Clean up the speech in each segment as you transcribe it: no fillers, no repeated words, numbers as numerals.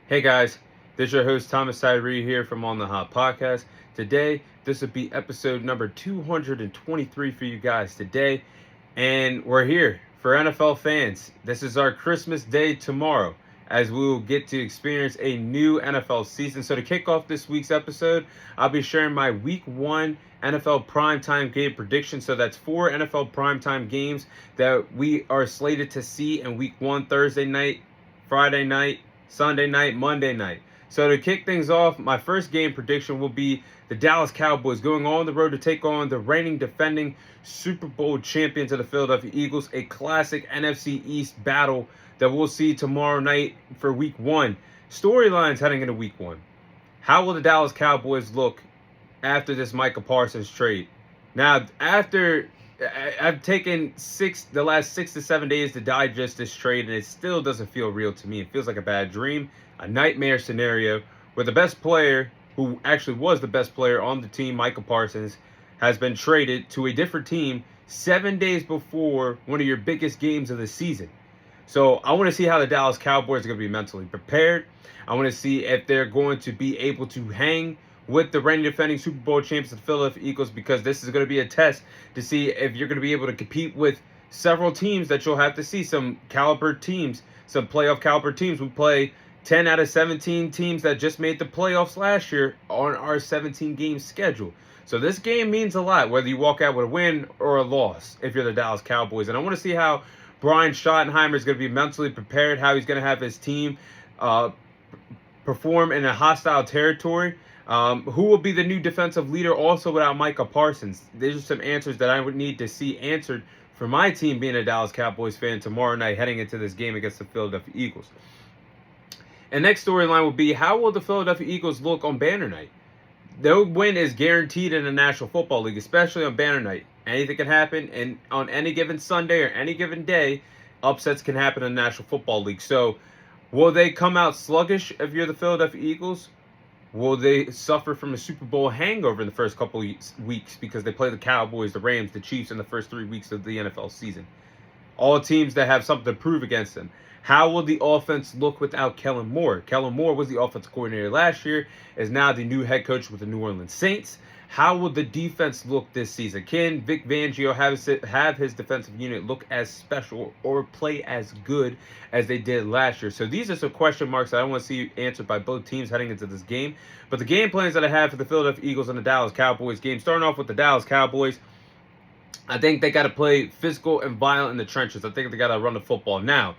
Hey guys, this is your host Thomas Tyree here from On the Hot Podcast. Today, this will be episode number 223 for you guys today, and we're here for NFL fans. This is our Christmas Day tomorrow, as we will get to experience a new NFL season. So to kick off this week's episode, I'll be sharing my Week 1 NFL primetime game prediction. So that's 4 NFL primetime games that we are slated to see in Week 1, Thursday night, Friday night, Sunday night, Monday night. So to kick things off, my first game prediction will be the Dallas Cowboys going on the road to take on the reigning defending Super Bowl champions of the Philadelphia Eagles, a classic NFC East battle that we'll see tomorrow night for Week 1. Storylines heading into Week 1. How will the Dallas Cowboys look after this Micah Parsons trade? Now, after I've taken the last 6 to 7 days to digest this trade, and it still doesn't feel real to me. It feels like a bad dream, a nightmare scenario where the best player, who actually was the best player on the team, Micah Parsons, has been traded to a different team 7 days before one of your biggest games of the season. So I want to see how the Dallas Cowboys are going to be mentally prepared. I want to see if they're going to be able to hang with the reigning defending Super Bowl champions, the Philadelphia Eagles, because this is going to be a test to see if you're going to be able to compete with several teams that you'll have to see, some caliber teams, some playoff caliber teams. We play 10 out of 17 teams that just made the playoffs last year on our 17-game schedule. So this game means a lot, whether you walk out with a win or a loss if you're the Dallas Cowboys. And I want to see how Brian Schottenheimer is going to be mentally prepared, how he's going to have his team perform in a hostile territory. Who will be the new defensive leader also without Micah Parsons? These are some answers that I would need to see answered for my team being a Dallas Cowboys fan tomorrow night heading into this game against the Philadelphia Eagles. And next storyline will be, how will the Philadelphia Eagles look on Banner Night? Their win is guaranteed in the National Football League, especially on Banner Night. Anything can happen, and on any given Sunday or any given day, upsets can happen in the National Football League. So will they come out sluggish if you're the Philadelphia Eagles? Will they suffer from a Super Bowl hangover in the first couple weeks because they play the Cowboys, the Rams, the Chiefs in the first 3 weeks of the NFL season? All teams that have something to prove against them. How will the offense look without Kellen Moore? Kellen Moore was the offensive coordinator last year, is now the new head coach with the New Orleans Saints. How will the defense look this season? Can Vic Fangio have his defensive unit look as special or play as good as they did last year? So these are some question marks that I want to see answered by both teams heading into this game. But the game plans that I have for the Philadelphia Eagles and the Dallas Cowboys game, starting off with the Dallas Cowboys, I think they got to play physical and violent in the trenches. I think they got to run the football. Now,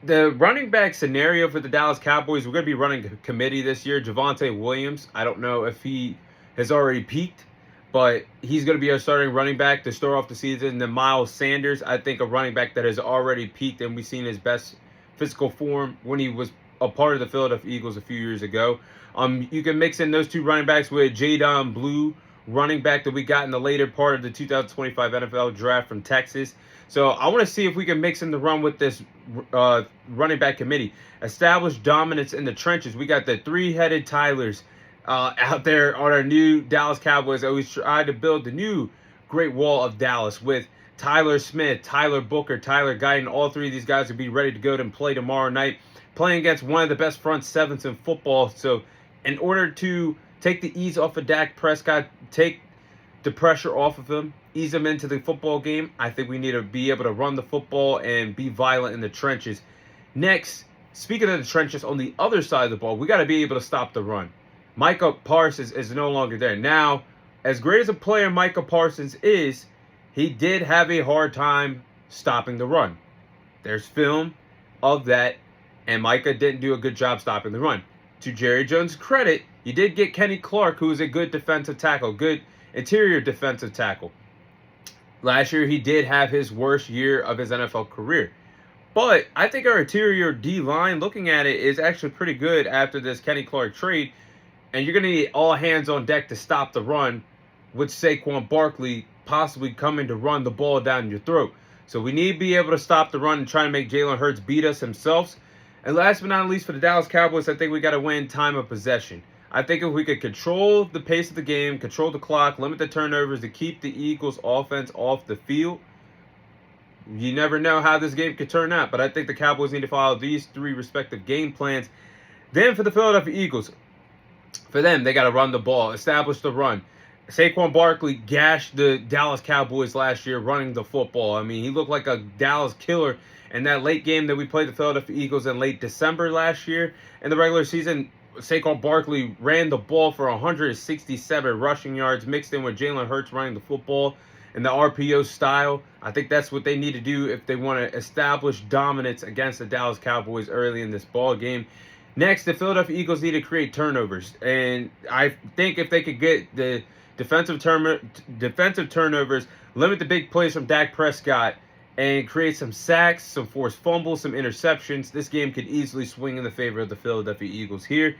the running back scenario for the Dallas Cowboys, we're going to be running a committee this year. Javonte Williams, I don't know if he has already peaked, but he's going to be our starting running back to start off the season. And then Miles Sanders, I think a running back that has already peaked, and we've seen his best physical form when he was a part of the Philadelphia Eagles a few years ago. You can mix in those two running backs with Jadon Blue, running back that we got in the later part of the 2025 NFL draft from Texas. So I want to see if we can mix in the run with this running back committee. Establish dominance in the trenches. We got the three-headed Tylers out there on our new Dallas Cowboys. I always try to build the new Great Wall of Dallas with Tyler Smith, Tyler Booker, Tyler Guyton. All three of these guys will be ready to go and play tomorrow night, playing against one of the best front sevens in football. So in order to take the ease off of Dak Prescott, take the pressure off of him, ease him into the football game, I think we need to be able to run the football and be violent in the trenches. Next, speaking of the trenches, on the other side of the ball, we got to be able to stop the run. Micah Parsons is no longer there. Now, as great as a player Micah Parsons is, he did have a hard time stopping the run. There's film of that, and Micah didn't do a good job stopping the run. To Jerry Jones' credit, you did get Kenny Clark, who is a good defensive tackle, good interior defensive tackle. Last year, he did have his worst year of his NFL career. But I think our interior D-line, looking at it, is actually pretty good after this Kenny Clark trade. And you're going to need all hands on deck to stop the run with Saquon Barkley possibly coming to run the ball down your throat. So we need to be able to stop the run and try to make Jalen Hurts beat us himself. And last but not least, for the Dallas Cowboys, I think we got to win time of possession. I think if we could control the pace of the game, control the clock, limit the turnovers to keep the Eagles' offense off the field, You never know how this game could turn out, but I think the Cowboys need to follow these three respective game plans. Then for the Philadelphia Eagles, for them, they got to run the ball, establish the run. Saquon Barkley gashed the Dallas Cowboys last year running the football. I mean, he looked like a Dallas killer in that late game that we played the Philadelphia Eagles in late December last year. In the regular season, Saquon Barkley ran the ball for 167 rushing yards, mixed in with Jalen Hurts running the football in the RPO style. I think that's what they need to do if they want to establish dominance against the Dallas Cowboys early in this ball game. Next, the Philadelphia Eagles need to create turnovers, and I think if they could get the defensive turnovers, limit the big plays from Dak Prescott, and create some sacks, some forced fumbles, some interceptions, this game could easily swing in the favor of the Philadelphia Eagles here.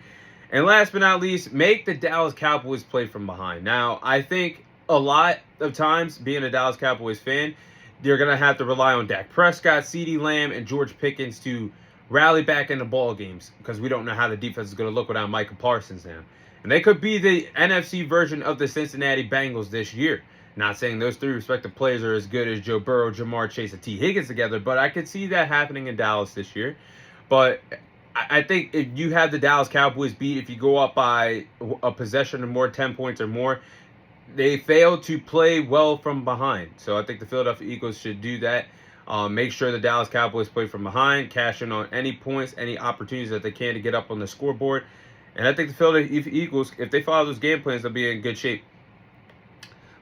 And last but not least, make the Dallas Cowboys play from behind. Now, I think a lot of times, being a Dallas Cowboys fan, you're going to have to rely on Dak Prescott, CeeDee Lamb, and George Pickens to rally back into ball games because we don't know how the defense is going to look without Micah Parsons now. And they could be the NFC version of the Cincinnati Bengals this year. Not saying those three respective players are as good as Joe Burrow, Jamar Chase, and T. Higgins together, but I could see that happening in Dallas this year. But I think if you have the Dallas Cowboys beat, if you go up by a possession or more, 10 points or more, they fail to play well from behind. So I think the Philadelphia Eagles should do that. Make sure the Dallas Cowboys play from behind, cash in on any points, any opportunities that they can to get up on the scoreboard. And I think the Philadelphia Eagles, if they follow those game plans, they'll be in good shape.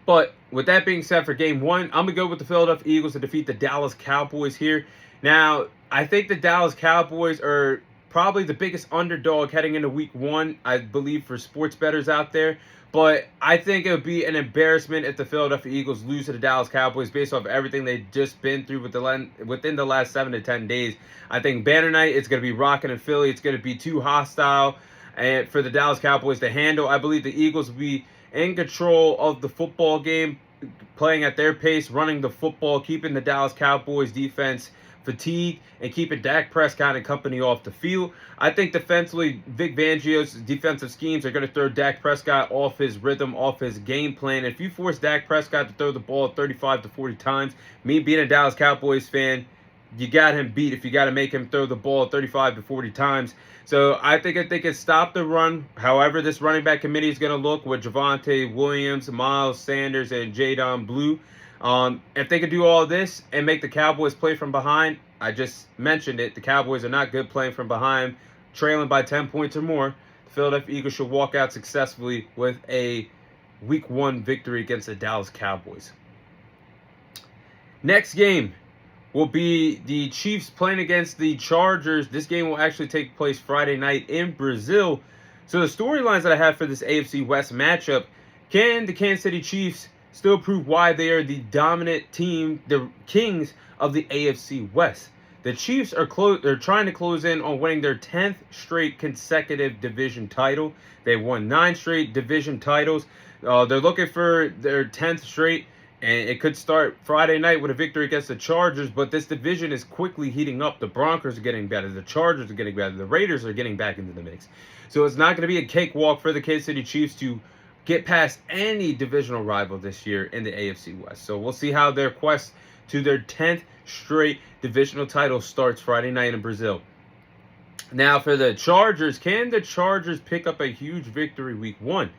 But with that being said, for game one, I'm going to go with the Philadelphia Eagles to defeat the Dallas Cowboys here. Now, I think the Dallas Cowboys are probably the biggest underdog heading into week one, I believe, for sports bettors out there. But I think it would be an embarrassment if the Philadelphia Eagles lose to the Dallas Cowboys based off everything they've just been through within the last 7 to 10 days. I think Banner Night, it's going to be rocking in Philly. It's going to be too hostile and for the Dallas Cowboys to handle. I believe the Eagles will be in control of the football game, playing at their pace, running the football, keeping the Dallas Cowboys defense fatigued, and keeping Dak Prescott and company off the field. I think defensively, Vic Fangio's defensive schemes are going to throw Dak Prescott off his rhythm, off his game plan. If you force Dak Prescott to throw the ball 35 to 40 times, me being a Dallas Cowboys fan, you got him beat if you got to make him throw the ball 35 to 40 times. So I think if they can stop the run, however this running back committee is going to look with Javonte Williams, Miles Sanders, and Jadon Blue, if they could do all this and make the Cowboys play from behind, I just mentioned it, the Cowboys are not good playing from behind, trailing by 10 points or more. The Philadelphia Eagles should walk out successfully with a week one victory against the Dallas Cowboys. Next game will be the Chiefs playing against the Chargers. This game will actually take place Friday night in Brazil. So the storylines that I have for this AFC West matchup, can the Kansas City Chiefs still prove why they are the dominant team, the kings of the AFC West? The Chiefs are trying to close in on winning their 10th straight consecutive division title. They won 9 straight division titles. They're looking for their 10th straight. And it could start Friday night with a victory against the Chargers, but this division is quickly heating up. The Broncos are getting better. The Chargers are getting better. The Raiders are getting back into the mix. So it's not going to be a cakewalk for the Kansas City Chiefs to get past any divisional rival this year in the AFC West. So we'll see how their quest to their 10th straight divisional title starts Friday night in Brazil. Now for the Chargers, can the Chargers pick up a huge victory week one?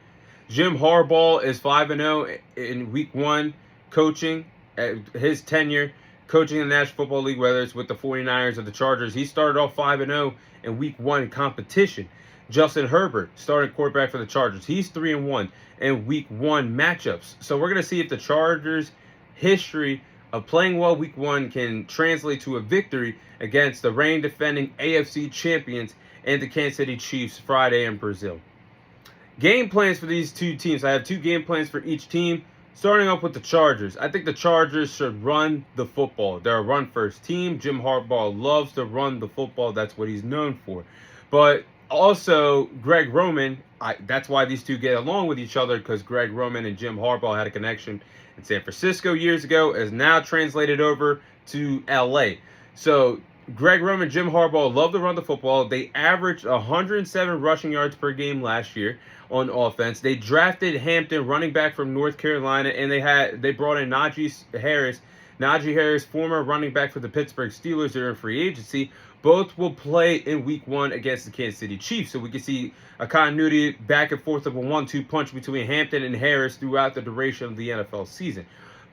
Jim Harbaugh is 5-0 in week one. Coaching, his tenure coaching in the National Football League, whether it's with the 49ers or the Chargers, he started off 5-0 in week one competition. Justin Herbert, starting quarterback for the Chargers, he's 3-1 in week one matchups. So we're going to see if the Chargers' history of playing well week one can translate to a victory against the reigning defending AFC champions and the Kansas City Chiefs Friday in Brazil. Game plans for these two teams. I have 2 game plans for each team. Starting off with the Chargers, I think the Chargers should run the football. They're a run-first team. Jim Harbaugh loves to run the football. That's what he's known for. But also, Greg Roman, that's why these two get along with each other, because Greg Roman and Jim Harbaugh had a connection in San Francisco years ago, is now translated over to L.A. So Greg Roman and Jim Harbaugh love to run the football. They averaged 107 rushing yards per game last year on offense. They drafted Hampton, running back from North Carolina, and they brought in Najee Harris Najee Harris, former running back for the Pittsburgh Steelers, they're in free agency. Both will play in week 1 against the Kansas City Chiefs. So we can see a continuity back and forth of a 1-2 punch between Hampton and Harris throughout the duration of the NFL season.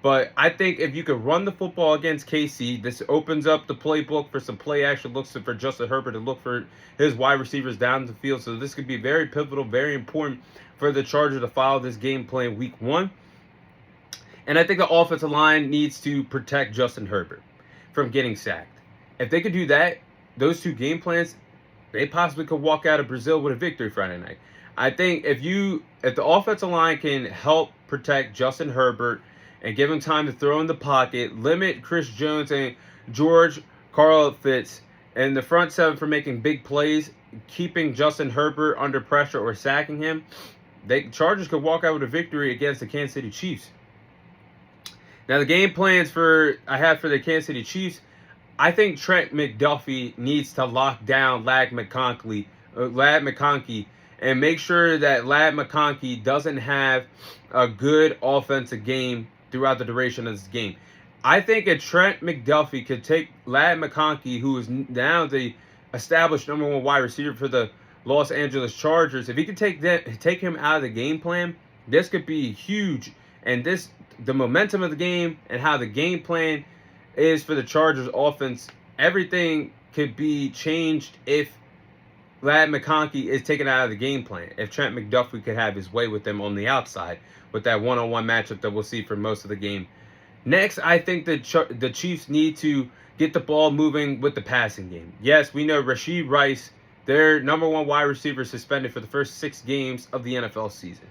But I think if you could run the football against KC, this opens up the playbook for some play action looks for Justin Herbert to look for his wide receivers down the field. So this could be very pivotal, very important for the Chargers to follow this game plan week 1. And I think the offensive line needs to protect Justin Herbert from getting sacked. If they could do that, those two game plans, they possibly could walk out of Brazil with a victory Friday night. I think if the offensive line can help protect Justin Herbert and give him time to throw in the pocket, limit Chris Jones and George Karlaftis and the front seven from making big plays, keeping Justin Herbert under pressure or sacking him, Chargers could walk out with a victory against the Kansas City Chiefs. Now, the game plans I have for the Kansas City Chiefs, I think Trent McDuffie needs to lock down Ladd McConkey and make sure that Ladd McConkey doesn't have a good offensive game throughout the duration of this game. I think if Trent McDuffie could take Ladd McConkey, who is now the established number 1 wide receiver for the Los Angeles Chargers, if he could take him out of the game plan, this could be huge. And the momentum of the game and how the game plan is for the Chargers offense, everything could be changed if Ladd McConkey is taken out of the game plan. If Trent McDuffie could have his way with them on the outside with that one-on-one matchup that we'll see for most of the game. Next, I think the Chiefs need to get the ball moving with the passing game. Yes, we know Rashee Rice, their number 1 wide receiver, suspended for the first 6 games of the NFL season.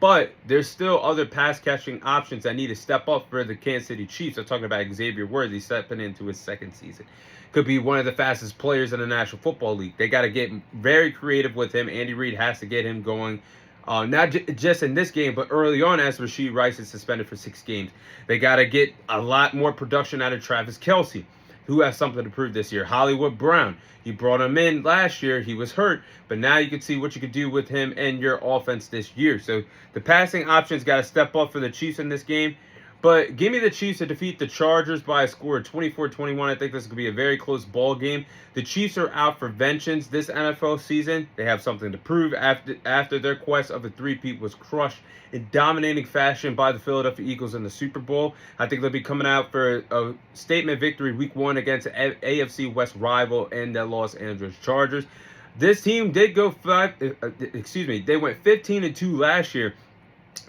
But there's still other pass-catching options that need to step up for the Kansas City Chiefs. I'm talking about Xavier Worthy stepping into his 2nd season. Could be one of the fastest players in the National Football League. They got to get very creative with him. Andy Reid has to get him going, not just in this game, but early on as Rashee Rice is suspended for 6 games. They got to get a lot more production out of Travis Kelce, who has something to prove this year. Hollywood Brown, you brought him in last year. He was hurt, but now you can see what you could do with him and your offense this year. So the passing options got to step up for the Chiefs in this game. But give me the Chiefs to defeat the Chargers by a score of 24-21. I think this could be a very close ball game. The Chiefs are out for vengeance this NFL season. They have something to prove after their quest of a three-peat was crushed in dominating fashion by the Philadelphia Eagles in the Super Bowl. I think they'll be coming out for a statement victory week 1 against AFC West rival and the Los Angeles Chargers. This team did go they went 15-2 last year,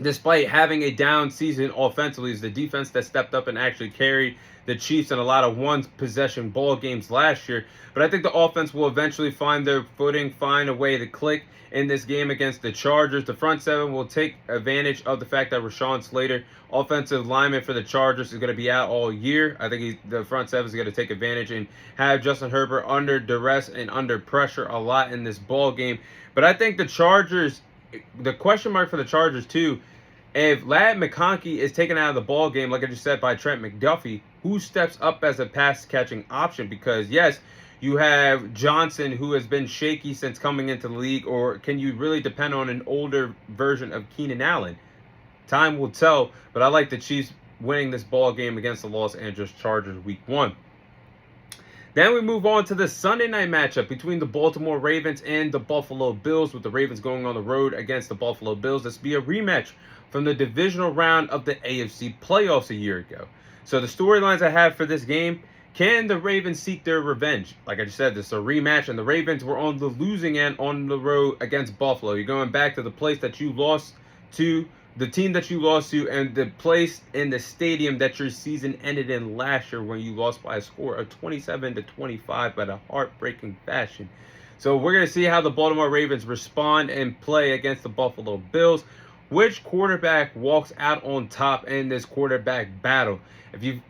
despite having a down season offensively. It's the defense that stepped up and actually carried the Chiefs in a lot of one-possession ball games last year. But I think the offense will eventually find their footing, find a way to click in this game against the Chargers. The front seven will take advantage of the fact that Rashawn Slater, offensive lineman for the Chargers, is going to be out all year. I think the front seven is going to take advantage and have Justin Herbert under duress and under pressure a lot in this ball game. But I think the Chargers, the question mark for the Chargers too, if Ladd McConkey is taken out of the ball game, like I just said, by Trent McDuffie, who steps up as a pass-catching option? Because, yes, you have Johnson, who has been shaky since coming into the league, or can you really depend on an older version of Keenan Allen? Time will tell, but I like the Chiefs winning this ball game against the Los Angeles Chargers week 1. Then we move on to the Sunday night matchup between the Baltimore Ravens and the Buffalo Bills, with the Ravens going on the road against the Buffalo Bills. This will be a rematch from the divisional round of the AFC playoffs a year ago. So the storylines I have for this game: can the Ravens seek their revenge? Like I just said, this is a rematch, and the Ravens were on the losing end on the road against Buffalo. You're going back to the place that you lost to, the team that you lost to, and the place in the stadium that your season ended in last year when you lost by a score of 27-25 by a heartbreaking fashion. So we're going to see how the Baltimore Ravens respond and play against the Buffalo Bills. Which quarterback walks out on top in this quarterback battle? If you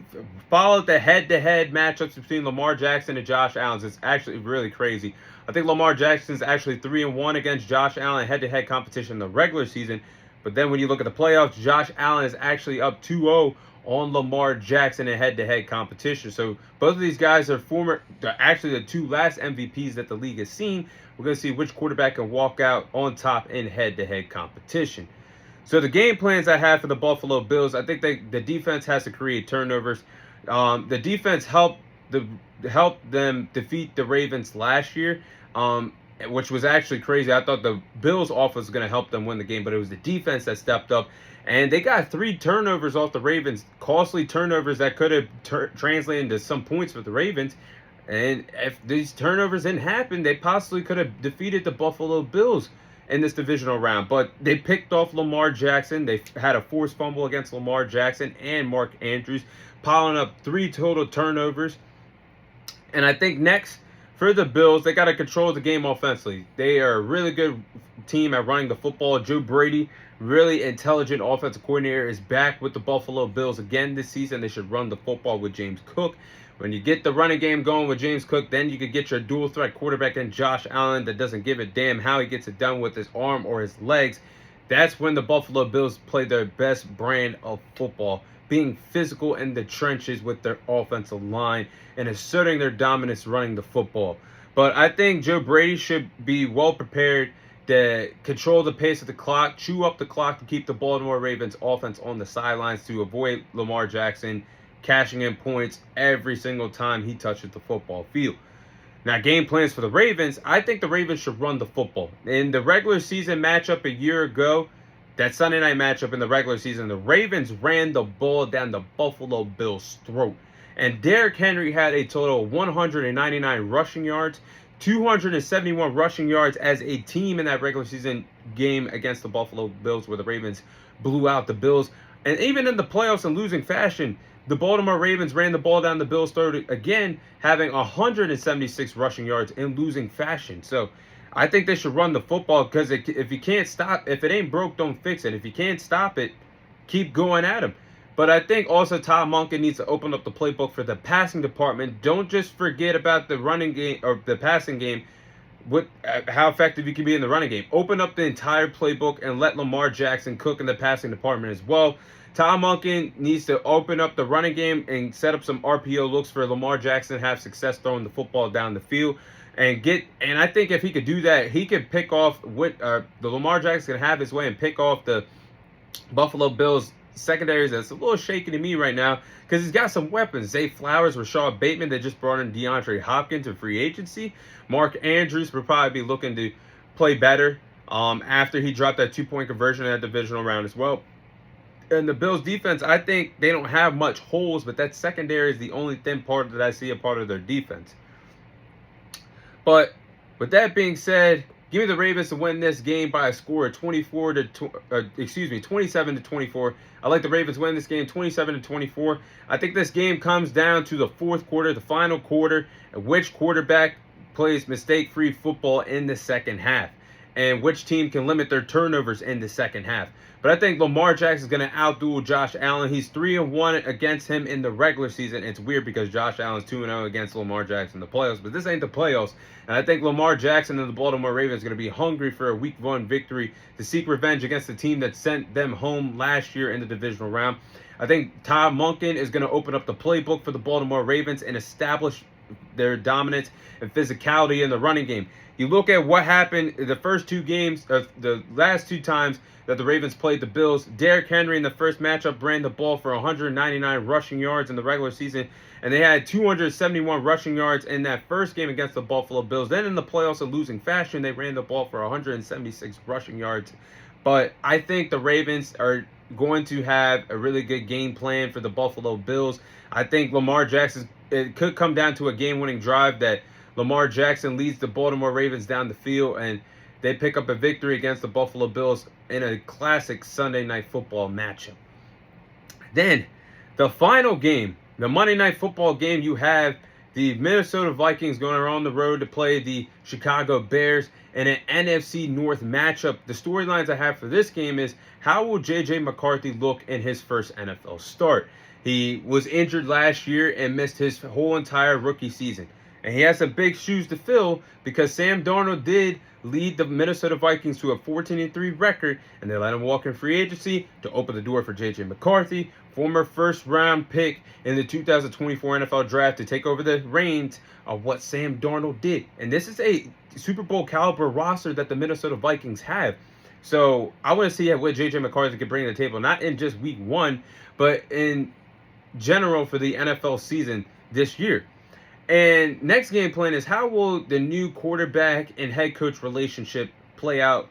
followed the head-to-head matchups between Lamar Jackson and Josh Allen, it's actually really crazy. I think Lamar Jackson's actually 3-1 against Josh Allen head-to-head competition in the regular season. But then when you look at the playoffs, Josh Allen is actually up 2-0 on Lamar Jackson in head-to-head competition. So both of these guys are actually the 2 last MVPs that the league has seen. We're going to see which quarterback can walk out on top in head-to-head competition. So the game plans I have for the Buffalo Bills, I think the defense has to create turnovers. The defense helped them defeat the Ravens last year, which was actually crazy. I thought the Bills' offense was going to help them win the game, but it was the defense that stepped up. And they got 3 turnovers off the Ravens, costly turnovers that could have translated into some points for the Ravens. And if these turnovers didn't happen, they possibly could have defeated the Buffalo Bills in this divisional round. But they picked off Lamar Jackson. They had a forced fumble against Lamar Jackson and Mark Andrews, piling up 3 total turnovers. And I think next for the Bills, they got to control the game offensively. They are a really good team at running the football. Joe Brady, really intelligent offensive coordinator, is back with the Buffalo Bills again this season. They should run the football with James Cook. When you get the running game going with James Cook, then you could get your dual threat quarterback in Josh Allen that doesn't give a damn how he gets it done with his arm or his legs. That's when the Buffalo Bills play their best brand of football, being physical in the trenches with their offensive line and asserting their dominance running the football. But I think Joe Brady should be well prepared to control the pace of the clock, chew up the clock to keep the Baltimore Ravens offense on the sidelines to avoid Lamar Jackson cashing in points every single time he touches the football field. Now, game plans for the Ravens, I think the Ravens should run the football. In the regular season matchup a year ago, that Sunday night matchup in the regular season, the Ravens ran the ball down the Buffalo Bills' throat. And Derrick Henry had a total of 199 rushing yards, 271 rushing yards as a team in that regular season game against the Buffalo Bills, where the Ravens blew out the Bills. And even in the playoffs in losing fashion, the Baltimore Ravens ran the ball down the Bills' throat again, having 176 rushing yards in losing fashion. So I think they should run the football, because if you can't stop, if it ain't broke, don't fix it. If you can't stop it, keep going at him. But I think also Todd Monken needs to open up the playbook for the passing department. Don't just forget about the running game or the passing game, with how effective you can be in the running game. Open up the entire playbook and let Lamar Jackson cook in the passing department as well. Todd Monken needs to open up the running game and set up some RPO looks for Lamar Jackson to have success throwing the football down the field. And I think if he could do that, he could pick off the Lamar Jackson can have his way and pick off the Buffalo Bills secondaries. That's a little shaky to me right now, because he's got some weapons. Zay Flowers, Rashad Bateman. They just brought in DeAndre Hopkins in free agency. Mark Andrews will probably be looking to play better after he dropped that 2-point conversion in that divisional round as well. And the Bills defense, I think they don't have much holes, but that secondary is the only thin part that I see a part of their defense. But with that being said, give me the Ravens to win this game by a score of 27 to 24. I like the Ravens win this game 27 to 24. I think this game comes down to the fourth quarter, the final quarter, and which quarterback plays mistake-free football in the second half, and which team can limit their turnovers in the second half. But I think Lamar Jackson is going to outduel Josh Allen. He's 3-1 against him in the regular season. It's weird because Josh Allen's 2-0 against Lamar Jackson in the playoffs, but this ain't the playoffs. And I think Lamar Jackson and the Baltimore Ravens are going to be hungry for a Week 1 victory to seek revenge against the team that sent them home last year in the divisional round. I think Todd Monken is going to open up the playbook for the Baltimore Ravens and establish their dominance and physicality in the running game. You look at what happened in the first 2 games, the last 2 times that the Ravens played the Bills. Derrick Henry in the first matchup ran the ball for 199 rushing yards in the regular season, and they had 271 rushing yards in that first game against the Buffalo Bills. Then in the playoffs of losing fashion, they ran the ball for 176 rushing yards. But I think the Ravens are going to have a really good game plan for the Buffalo Bills. I think Lamar Jackson, it could come down to a game-winning drive that Lamar Jackson leads the Baltimore Ravens down the field, and they pick up a victory against the Buffalo Bills in a classic Sunday Night Football matchup. Then, the final game, the Monday Night Football game, you have the Minnesota Vikings going on the road to play the Chicago Bears in an NFC North matchup. The storylines I have for this game is, how will J.J. McCarthy look in his first NFL start? He was injured last year and missed his whole entire rookie season. And he has some big shoes to fill, because Sam Darnold did lead the Minnesota Vikings to a 14-3 record, and they let him walk in free agency to open the door for J.J. McCarthy, former first-round pick in the 2024 NFL Draft, to take over the reins of what Sam Darnold did. And this is a Super Bowl caliber roster that the Minnesota Vikings have. So I want to see what J.J. McCarthy could bring to the table, not in just week 1, but in general for the NFL season this year. And next game plan is, how will the new quarterback and head coach relationship play out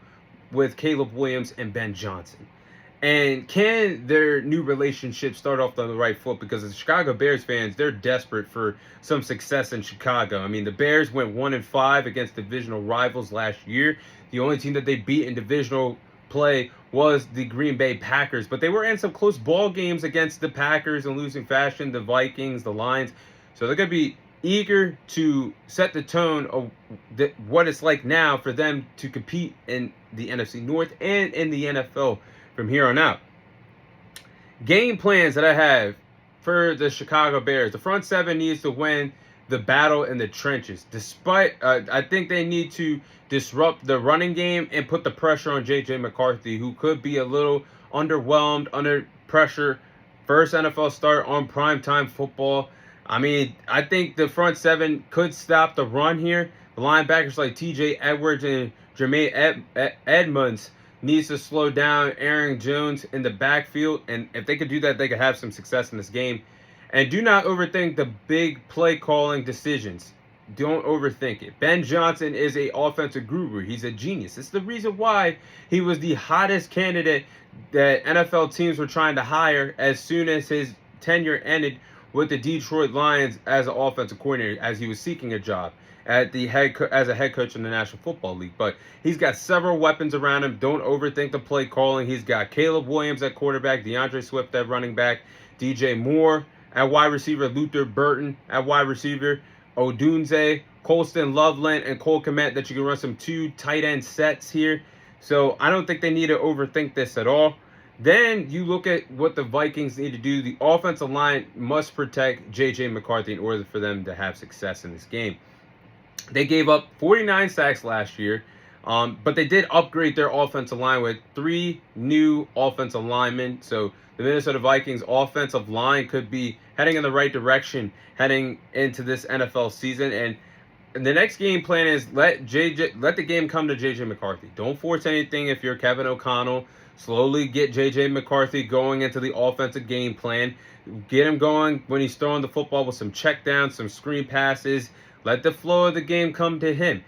with Caleb Williams and Ben Johnson? And can their new relationship start off on the right foot? Because the Chicago Bears fans, they're desperate for some success in Chicago. I mean, the Bears went 1-5 against divisional rivals last year. The only team that they beat in divisional play was the Green Bay Packers. But they were in some close ball games against the Packers in losing fashion, the Vikings, the Lions. So they're going to be eager to set the tone of what it's like now for them to compete in the NFC North and in the NFL from here on out. Game plans that I have for the Chicago Bears. The front seven needs to win the battle in the trenches. I think they need to disrupt the running game and put the pressure on J.J. McCarthy, who could be a little underwhelmed, under pressure. First NFL start on primetime football. I mean, I think the front seven could stop the run here. The linebackers like T.J. Edwards and Jermaine Edmonds needs to slow down Aaron Jones in the backfield. And if they could do that, they could have some success in this game. And do not overthink the big play calling decisions. Don't overthink it. Ben Johnson is an offensive guru. He's a genius. It's the reason why he was the hottest candidate that NFL teams were trying to hire as soon as his tenure ended with the Detroit Lions as an offensive coordinator, as he was seeking a job as a head coach in the National Football League. But he's got several weapons around him. Don't overthink the play calling. He's got Caleb Williams at quarterback, DeAndre Swift at running back, DJ Moore at wide receiver, Luther Burton at wide receiver, Odunze, Colston Loveland, and Cole Kmet, that you can run some 2 tight end sets here. So I don't think they need to overthink this at all. Then you look at what the Vikings need to do. The offensive line must protect J.J. McCarthy in order for them to have success in this game. They gave up 49 sacks last year, but they did upgrade their offensive line with 3 new offensive linemen. So the Minnesota Vikings offensive line could be heading in the right direction heading into this NFL season. And the next game plan is let the game come to J.J. McCarthy. Don't force anything if you're Kevin O'Connell. Slowly get J.J. McCarthy going into the offensive game plan. Get him going when he's throwing the football with some check downs, some screen passes. Let the flow of the game come to him.